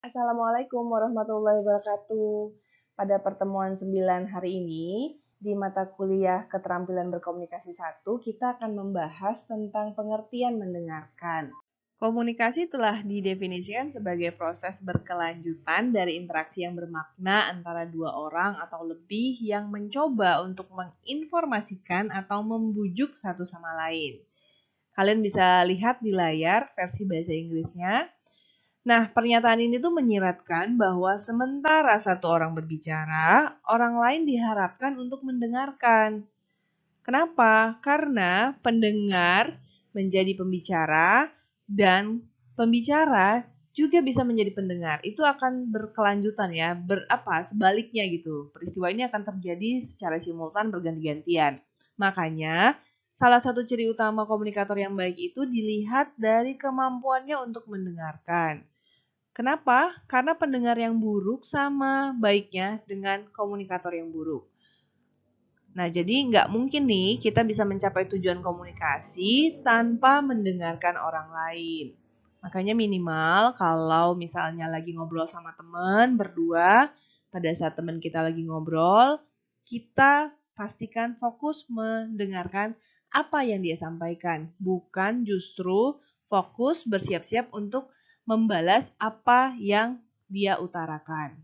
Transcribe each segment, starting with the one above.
Assalamualaikum warahmatullahi wabarakatuh. Pada pertemuan 9 hari ini, di mata kuliah Keterampilan Berkomunikasi 1, kita akan membahas tentang pengertian mendengarkan. Komunikasi telah didefinisikan sebagai proses berkelanjutan dari interaksi yang bermakna antara dua orang atau lebih yang mencoba untuk menginformasikan atau membujuk satu sama lain. Kalian bisa lihat di layar versi bahasa Inggrisnya. Nah, pernyataan ini tuh menyiratkan bahwa sementara satu orang berbicara, orang lain diharapkan untuk mendengarkan. Kenapa? Karena pendengar menjadi pembicara dan pembicara juga bisa menjadi pendengar. Itu akan berkelanjutan ya, sebaliknya gitu. Peristiwa ini akan terjadi secara simultan berganti-gantian. Makanya, salah satu ciri utama komunikator yang baik itu dilihat dari kemampuannya untuk mendengarkan. Kenapa? Karena pendengar yang buruk sama baiknya dengan komunikator yang buruk. Nah, jadi nggak mungkin nih kita bisa mencapai tujuan komunikasi tanpa mendengarkan orang lain. Makanya minimal kalau misalnya lagi ngobrol sama teman berdua, pada saat teman kita lagi ngobrol, kita pastikan fokus mendengarkan apa yang dia sampaikan, bukan justru fokus bersiap-siap untuk membalas apa yang dia utarakan.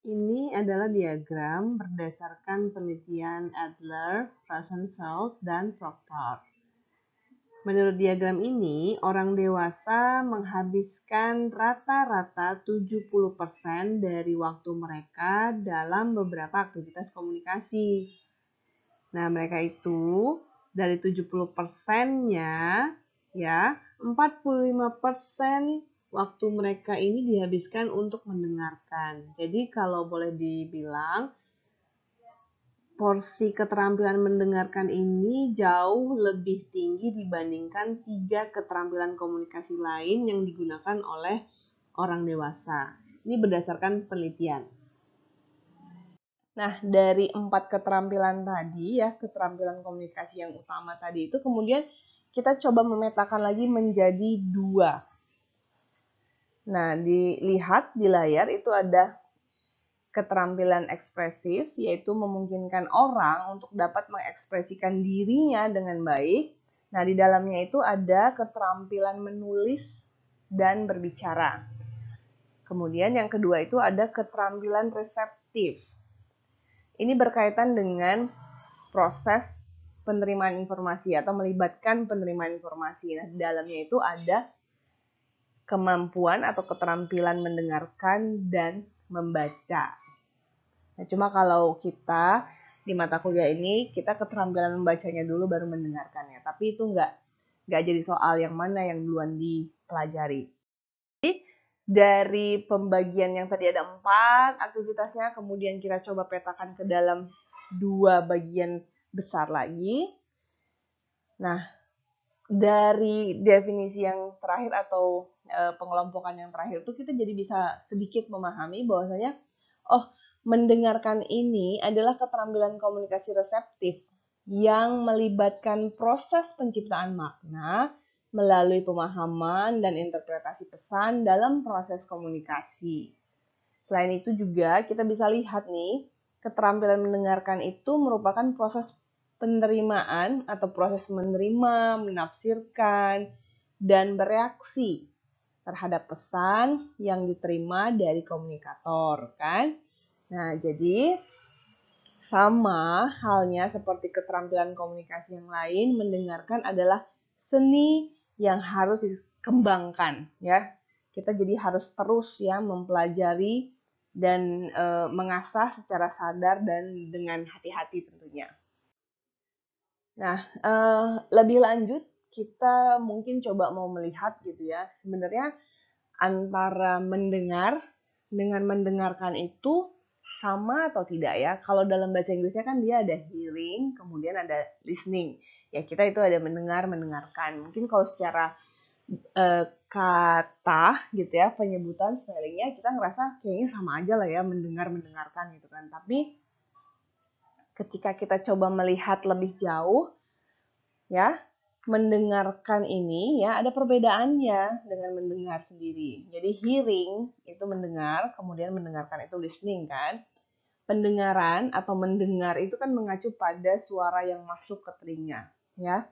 Ini adalah diagram berdasarkan penelitian Adler, Rosenfeld, dan Proctor. Menurut diagram ini, orang dewasa menghabiskan rata-rata 70% dari waktu mereka dalam beberapa aktivitas komunikasi. Nah, mereka itu dari 70%-nya ya, 45% waktu mereka ini dihabiskan untuk mendengarkan. Jadi kalau boleh dibilang porsi keterampilan mendengarkan ini jauh lebih tinggi dibandingkan 3 keterampilan komunikasi lain yang digunakan oleh orang dewasa. Ini berdasarkan penelitian. Nah, dari 4 keterampilan tadi ya, keterampilan komunikasi yang utama tadi itu kemudian kita coba memetakan lagi menjadi 2. Nah, dilihat di layar itu ada keterampilan ekspresif, yaitu memungkinkan orang untuk dapat mengekspresikan dirinya dengan baik. Nah, di dalamnya itu ada keterampilan menulis dan berbicara. Kemudian yang kedua itu ada keterampilan reseptif. Ini berkaitan dengan proses penerimaan informasi atau melibatkan penerimaan informasi. Nah, di dalamnya itu ada kemampuan atau keterampilan mendengarkan dan membaca. Nah, cuma kalau kita di mata kuliah ini, kita keterampilan membacanya dulu baru mendengarkannya. Tapi itu nggak jadi soal yang mana yang duluan dipelajari. Jadi, dari pembagian yang tadi ada 4 aktivitasnya, kemudian kita coba petakan ke dalam 2 bagian besar lagi. Nah, dari definisi yang terakhir atau pengelompokan yang terakhir itu kita jadi bisa sedikit memahami bahwasanya mendengarkan ini adalah keterampilan komunikasi reseptif yang melibatkan proses penciptaan makna melalui pemahaman dan interpretasi pesan dalam proses komunikasi. Selain itu juga kita bisa lihat nih, keterampilan mendengarkan itu merupakan proses penerimaan atau proses menerima, menafsirkan, dan bereaksi terhadap pesan yang diterima dari komunikator, kan? Nah, jadi sama halnya seperti keterampilan komunikasi yang lain, mendengarkan adalah seni yang harus dikembangkan, ya. Kita jadi harus terus ya mempelajari dan mengasah secara sadar dan dengan hati-hati tentunya. Nah, lebih lanjut kita mungkin coba mau melihat gitu ya, sebenarnya antara mendengar dengan mendengarkan itu sama atau tidak ya? Kalau dalam bahasa Inggrisnya kan dia ada hearing, kemudian ada listening. Ya kita itu ada mendengar, mendengarkan. Mungkin kalau secara kata gitu ya, penyebutan spellingnya kita ngerasa kayaknya sama aja lah ya, mendengar, mendengarkan gitu kan. Tapi ketika kita coba melihat lebih jauh, ya mendengarkan ini ya ada perbedaannya dengan mendengar sendiri. Jadi hearing itu mendengar, kemudian mendengarkan itu listening kan. Pendengaran atau mendengar itu kan mengacu pada suara yang masuk ke telinga ya.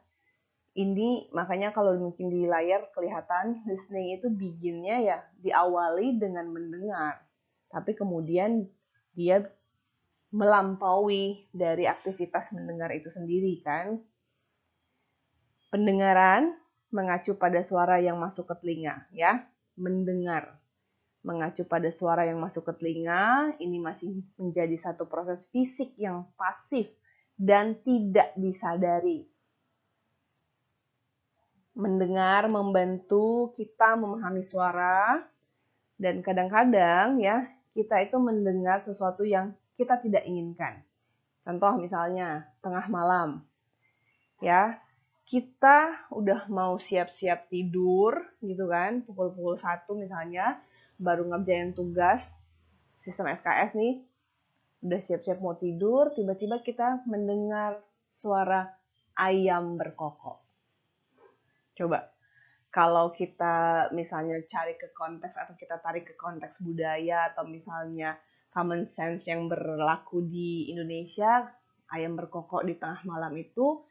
Ini makanya kalau mungkin di layar kelihatan listening itu beginnya ya diawali dengan mendengar. Tapi kemudian dia melampaui dari aktivitas mendengar itu sendiri kan. Pendengaran mengacu pada suara yang masuk ke telinga, ya. Mendengar mengacu pada suara yang masuk ke telinga, ini masih menjadi satu proses fisik yang pasif dan tidak disadari. Mendengar membantu kita memahami suara dan kadang-kadang ya kita itu mendengar sesuatu yang kita tidak inginkan. Contoh misalnya tengah malam, ya kita udah mau siap-siap tidur gitu kan, pukul-pukul 1 misalnya, baru ngerjain tugas sistem SKS nih, udah siap-siap mau tidur, tiba-tiba kita mendengar suara ayam berkokok. Coba, kalau kita misalnya cari ke konteks atau kita tarik ke konteks budaya atau misalnya common sense yang berlaku di Indonesia, ayam berkokok di tengah malam itu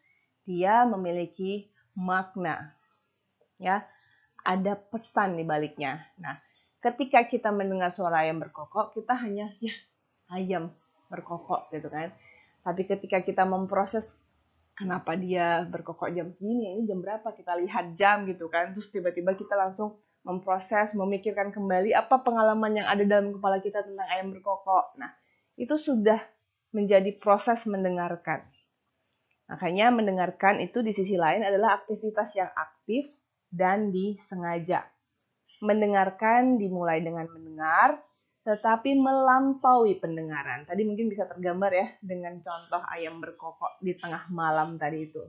dia memiliki makna, ya, ada pesan di baliknya. Nah, ketika kita mendengar suara ayam berkokok, kita hanya ya ayam berkokok gitu kan. Tapi ketika kita memproses kenapa dia berkokok jam segini, ini jam berapa, kita lihat jam gitu kan, terus tiba-tiba kita langsung memproses, memikirkan kembali apa pengalaman yang ada dalam kepala kita tentang ayam berkokok. Nah, itu sudah menjadi proses mendengarkan. Makanya mendengarkan itu di sisi lain adalah aktivitas yang aktif dan disengaja. Mendengarkan dimulai dengan mendengar, tetapi melampaui pendengaran. Tadi mungkin bisa tergambar ya dengan contoh ayam berkokok di tengah malam tadi itu.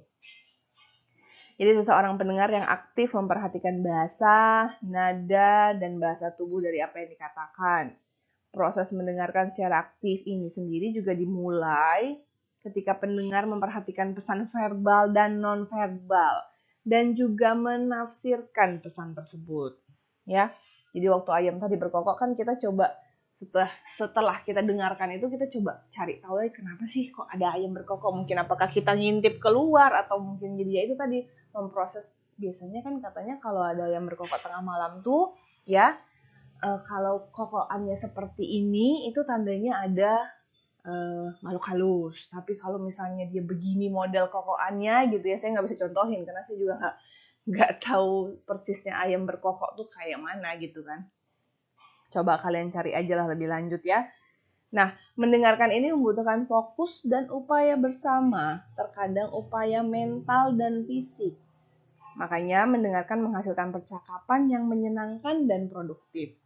Jadi seseorang pendengar yang aktif memperhatikan bahasa, nada, dan bahasa tubuh dari apa yang dikatakan. Proses mendengarkan secara aktif ini sendiri juga dimulai ketika pendengar memperhatikan pesan verbal dan non-verbal dan juga menafsirkan pesan tersebut. Ya, jadi waktu ayam tadi berkokok kan kita coba setelah kita dengarkan itu kita coba cari tahu kenapa sih kok ada ayam berkokok, mungkin apakah kita ngintip keluar atau mungkin jadi ya itu tadi memproses. Biasanya kan katanya kalau ada ayam berkokok tengah malam tuh ya kalau kokokannya seperti ini itu tandanya ada makhluk halus. Tapi kalau misalnya dia begini model kokokannya gitu ya, saya nggak bisa contohin karena saya juga nggak tahu persisnya ayam berkokok tuh kayak mana gitu kan. Coba kalian cari aja lah lebih lanjut ya. Nah, mendengarkan ini membutuhkan fokus dan upaya bersama, terkadang upaya mental dan fisik. Makanya mendengarkan menghasilkan percakapan yang menyenangkan dan produktif.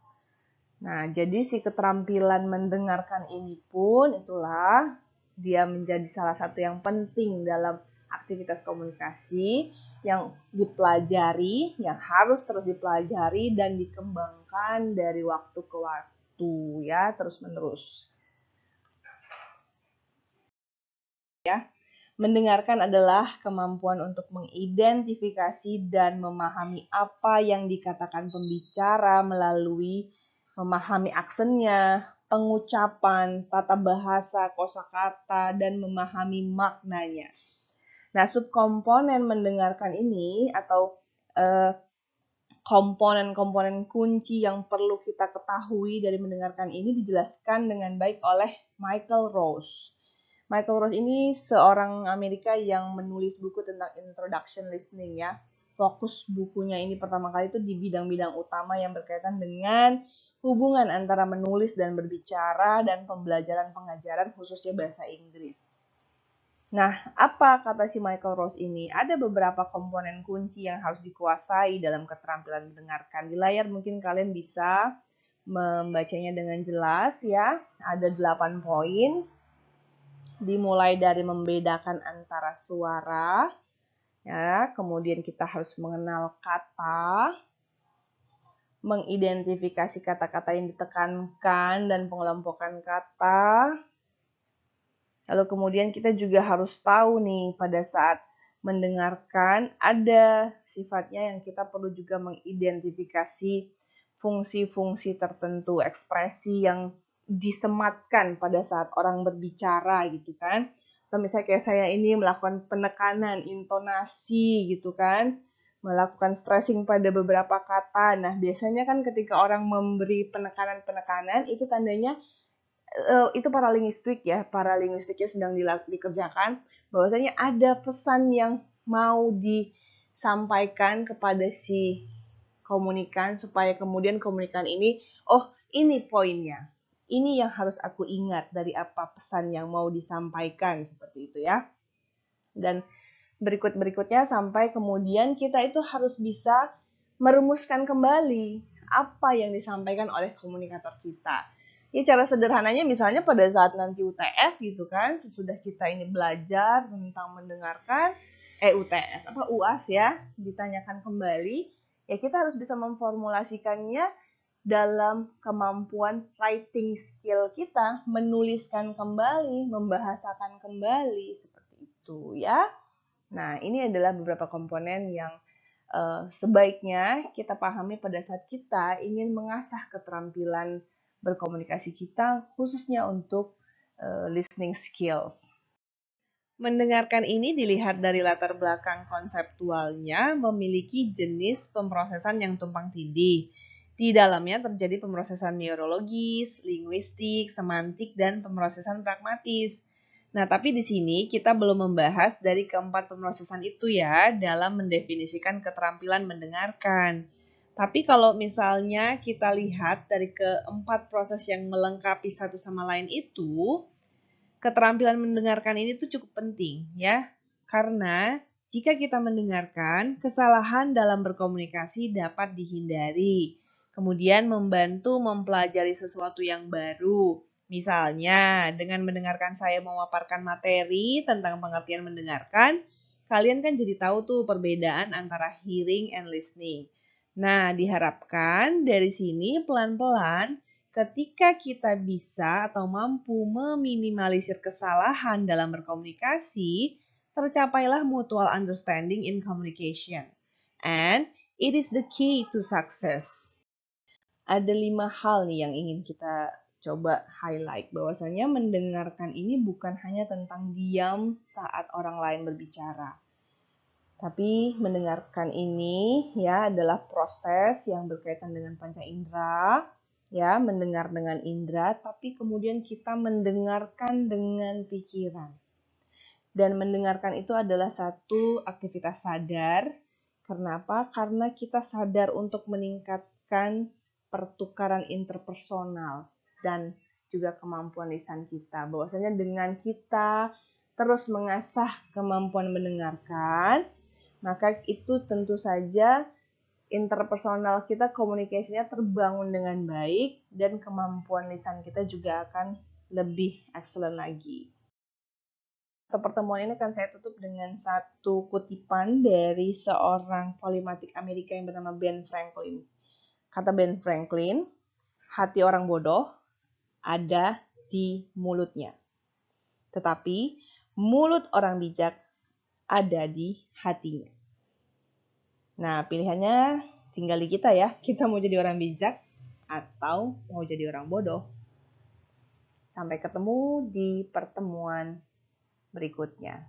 Nah, jadi si keterampilan mendengarkan ini pun itulah dia menjadi salah satu yang penting dalam aktivitas komunikasi yang dipelajari, yang harus terus dipelajari dan dikembangkan dari waktu ke waktu ya, terus-menerus. Ya. Mendengarkan adalah kemampuan untuk mengidentifikasi dan memahami apa yang dikatakan pembicara melalui memahami aksennya, pengucapan, tata bahasa, kosakata, dan memahami maknanya. Nah, subkomponen mendengarkan ini atau komponen-komponen kunci yang perlu kita ketahui dari mendengarkan ini dijelaskan dengan baik oleh Michael Rose. Michael Rose ini seorang Amerika yang menulis buku tentang introduction listening ya. Fokus bukunya ini pertama kali itu di bidang-bidang utama yang berkaitan dengan hubungan antara menulis dan berbicara dan pembelajaran pengajaran khususnya bahasa Inggris. Nah, apa kata si Michael Rose ini? Ada beberapa komponen kunci yang harus dikuasai dalam keterampilan mendengarkan. Di layar mungkin kalian bisa membacanya dengan jelas ya. Ada 8 poin. Dimulai dari membedakan antara suara, ya, kemudian kita harus mengenal kata, mengidentifikasi kata-kata yang ditekankan dan pengelompokan kata. Lalu kemudian kita juga harus tahu nih pada saat mendengarkan, ada sifatnya yang kita perlu juga mengidentifikasi fungsi-fungsi tertentu, ekspresi yang disematkan pada saat orang berbicara gitu kan. Atau misalnya kayak saya ini melakukan penekanan, intonasi gitu kan, melakukan stressing pada beberapa kata. Nah, biasanya kan ketika orang memberi penekanan-penekanan, itu tandanya itu paralinguistik ya, paralinguistiknya sedang dikerjakan, bahwasanya ada pesan yang mau disampaikan kepada si komunikan supaya kemudian komunikan ini, oh ini poinnya, ini yang harus aku ingat dari apa pesan yang mau disampaikan seperti itu ya. Dan berikutnya sampai kemudian kita itu harus bisa merumuskan kembali apa yang disampaikan oleh komunikator kita. Ya cara sederhananya misalnya pada saat nanti UTS gitu kan, sesudah kita ini belajar tentang mendengarkan, UTS, UAS ya, ditanyakan kembali, ya kita harus bisa memformulasikannya dalam kemampuan writing skill kita, menuliskan kembali, membahasakan kembali, seperti itu ya. Nah, ini adalah beberapa komponen yang sebaiknya kita pahami pada saat kita ingin mengasah keterampilan berkomunikasi kita, khususnya untuk listening skills. Mendengarkan ini dilihat dari latar belakang konseptualnya memiliki jenis pemrosesan yang tumpang tindih. Di dalamnya terjadi pemrosesan neurologis, linguistik, semantik, dan pemrosesan pragmatis. Nah, tapi di sini kita belum membahas dari keempat pemrosesan itu ya dalam mendefinisikan keterampilan mendengarkan. Tapi kalau misalnya kita lihat dari keempat proses yang melengkapi satu sama lain itu, keterampilan mendengarkan ini tuh cukup penting ya. Karena jika kita mendengarkan, kesalahan dalam berkomunikasi dapat dihindari. Kemudian membantu mempelajari sesuatu yang baru. Misalnya, dengan mendengarkan saya memaparkan materi tentang pengertian mendengarkan, kalian kan jadi tahu tuh perbedaan antara hearing and listening. Nah, diharapkan dari sini pelan-pelan ketika kita bisa atau mampu meminimalisir kesalahan dalam berkomunikasi, tercapailah mutual understanding in communication. And it is the key to success. Ada 5 hal nih yang ingin kita coba highlight, bahwasanya mendengarkan ini bukan hanya tentang diam saat orang lain berbicara. Tapi mendengarkan ini ya adalah proses yang berkaitan dengan panca indera, ya, mendengar dengan indera, tapi kemudian kita mendengarkan dengan pikiran. Dan mendengarkan itu adalah satu aktivitas sadar. Kenapa? Karena kita sadar untuk meningkatkan pertukaran interpersonal dan juga kemampuan lisan kita. Bahwasanya dengan kita terus mengasah kemampuan mendengarkan, maka itu tentu saja interpersonal kita, komunikasinya terbangun dengan baik dan kemampuan lisan kita juga akan lebih excellent lagi. Pertemuan ini akan saya tutup dengan satu kutipan dari seorang polimatik Amerika yang bernama Ben Franklin. Kata Ben Franklin, hati orang bodoh ada di mulutnya. Tetapi mulut orang bijak ada di hatinya. Nah, pilihannya tinggal di kita ya. Kita mau jadi orang bijak atau mau jadi orang bodoh. Sampai ketemu di pertemuan berikutnya.